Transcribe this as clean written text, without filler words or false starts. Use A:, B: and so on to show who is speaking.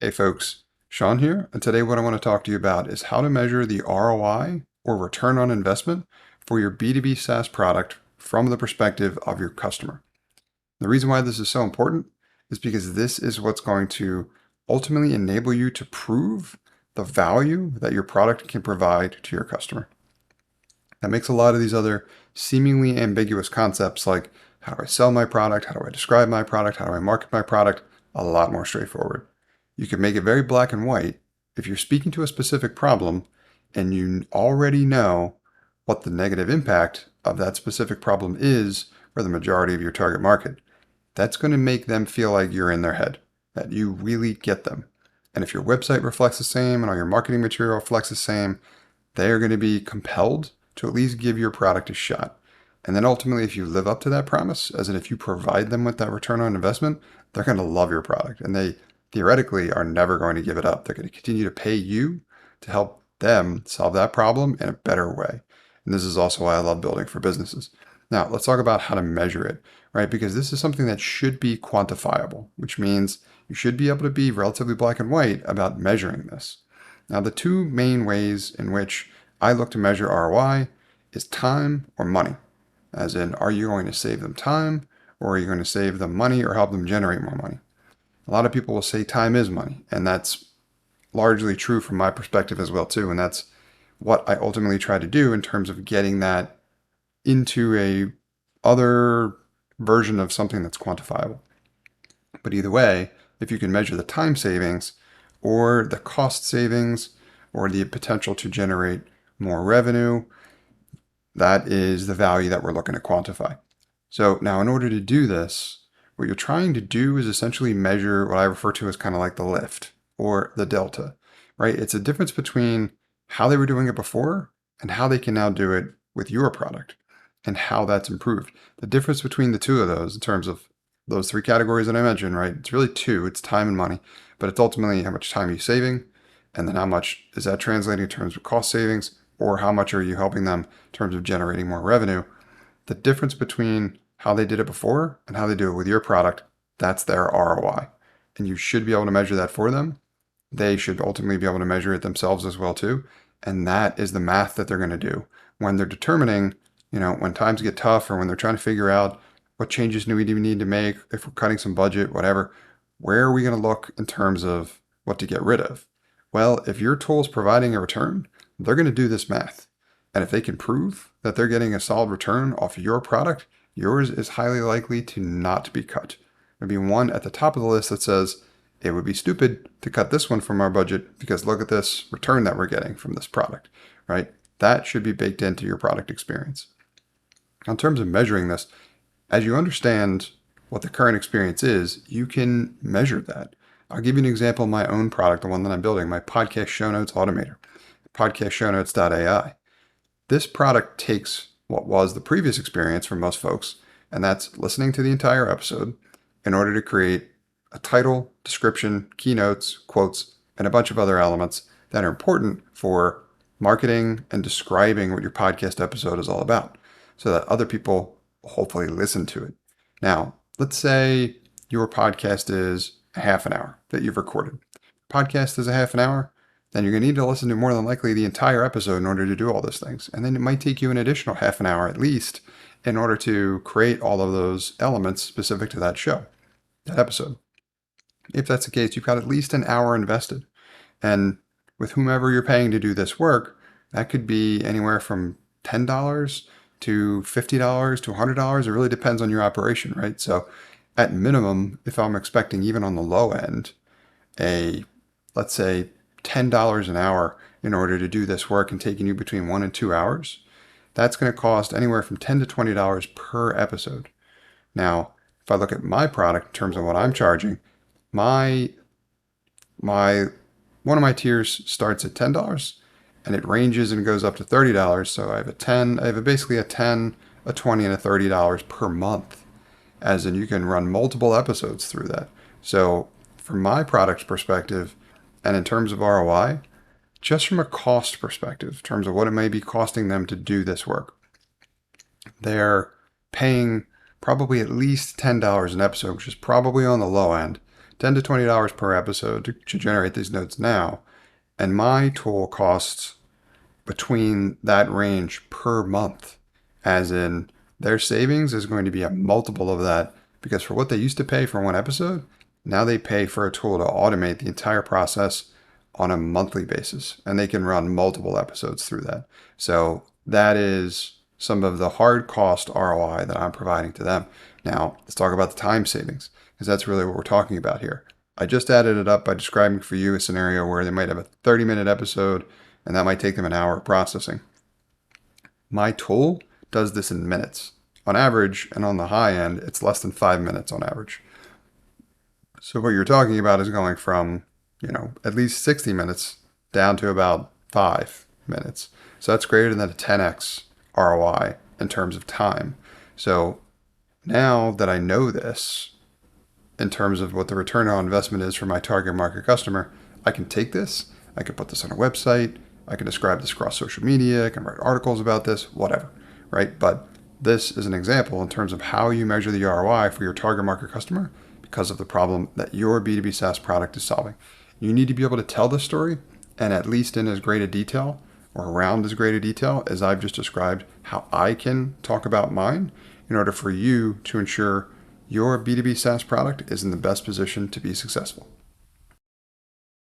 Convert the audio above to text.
A: Hey folks, Sean here, and today what I want to talk to you about is how to measure the ROI or return on investment for your B2B SaaS product from the perspective of your customer. The reason why this is so important is because this is what's going to ultimately enable you to prove the value that your product can provide to your customer. That makes a lot of these other seemingly ambiguous concepts like how do I sell my product, how do I describe my product, how do I market my product, a lot more straightforward. You can make it very black and white if you're speaking to a specific problem and you already know what the negative impact of that specific problem is for the majority of your target market. That's going to make them feel like you're in their head, that you really get them. And if your website reflects the same and all your marketing material reflects the same, they are going to be compelled to at least give your product a shot. And then ultimately, if you live up to that promise, as in if you provide them with that return on investment, they're going to love your product. And they theoretically are never going to give it up. They're going to continue to pay you to help them solve that problem in a better way. And this is also why I love building for businesses. Now, let's talk about how to measure it, right? Because this is something that should be quantifiable, which means you should be able to be relatively black and white about measuring this. Now, the two main ways in which I look to measure ROI is time or money. As in, are you going to save them time or are you going to save them money or help them generate more money? A lot of people will say time is money, and that's largely true from my perspective as well too. And that's what I ultimately try to do in terms of getting that into a other version of something that's quantifiable. But either way, if you can measure the time savings or the cost savings or the potential to generate more revenue, that is the value that we're looking to quantify. So now in order to do this, what you're trying to do is essentially measure what I refer to as kind of like the lift or the delta, right? It's a difference between how they were doing it before and how they can now do it with your product and how that's improved. The difference between the two of those in terms of those three categories that I mentioned, right? It's really two, it's time and money, but it's ultimately how much time are you saving and then how much is that translating in terms of cost savings or how much are you helping them in terms of generating more revenue. The difference between how they did it before and how they do it with your product, that's their ROI. And you should be able to measure that for them. They should ultimately be able to measure it themselves as well too. And that is the math that they're going to do when they're determining, when times get tough or when they're trying to figure out what changes do we need to make, if we're cutting some budget, whatever, where are we going to look in terms of what to get rid of? Well, if your tool is providing a return, they're going to do this math. And if they can prove that they're getting a solid return off your product, yours is highly likely to not be cut. There'd be one at the top of the list that says, it would be stupid to cut this one from our budget because look at this return that we're getting from this product, right? That should be baked into your product experience. In terms of measuring this, as you understand what the current experience is, you can measure that. I'll give you an example of my own product, the one that I'm building, my podcast show notes automator, customers.Time. This product takes what was the previous experience for most folks, and that's listening to the entire episode in order to create a title, description, keynotes, quotes, and a bunch of other elements that are important for marketing and describing what your podcast episode is all about so that other people hopefully listen to it. Now, let's say your podcast is a half an hour that you've recorded. Podcast is a half an hour, then you're going to need to listen to more than likely the entire episode in order to do all those things. And then it might take you an additional half an hour at least in order to create all of those elements specific to that show, that episode. If that's the case, you've got at least an hour invested. And with whomever you're paying to do this work, that could be anywhere from $10 to $50 to $100. It really depends on your operation, right? So at minimum, if I'm expecting even on the low end, let's say $10 an hour in order to do this work and taking you between 1 and 2 hours, that's going to cost anywhere from $10 to $20 per episode. Now, if I look at my product in terms of what I'm charging, one of my tiers starts at $10 and it ranges and goes up to $30. So I have basically a $10, a $20, and a $30 per month, as in you can run multiple episodes through that. So from my product's perspective, and in terms of ROI, just from a cost perspective, in terms of what it may be costing them to do this work, they're paying probably at least $10 an episode, which is probably on the low end, $10 to $20 per episode to generate these notes now. And my tool costs between that range per month, as in their savings is going to be a multiple of that, because for what they used to pay for one episode, now they pay for a tool to automate the entire process on a monthly basis, and they can run multiple episodes through that. So that is some of the hard cost ROI that I'm providing to them. Now, let's talk about the time savings, because that's really what we're talking about here. I just added it up by describing for you a scenario where they might have a 30-minute episode, and that might take them an hour of processing. My tool does this in minutes. On average, and on the high end, it's less than 5 minutes on average. So what you're talking about is going from, at least 60 minutes down to about 5 minutes. So that's greater than a 10x ROI in terms of time. So now that I know this, in terms of what the return on investment is for my target market customer, I can take this, I can put this on a website, I can describe this across social media, I can write articles about this, whatever, right? But this is an example in terms of how you measure the ROI for your target market customer because of the problem that your B2B SaaS product is solving. You need to be able to tell this story, and at least in as great a detail or around as great a detail as I've just described how I can talk about mine, in order for you to ensure your B2B SaaS product is in the best position to be successful.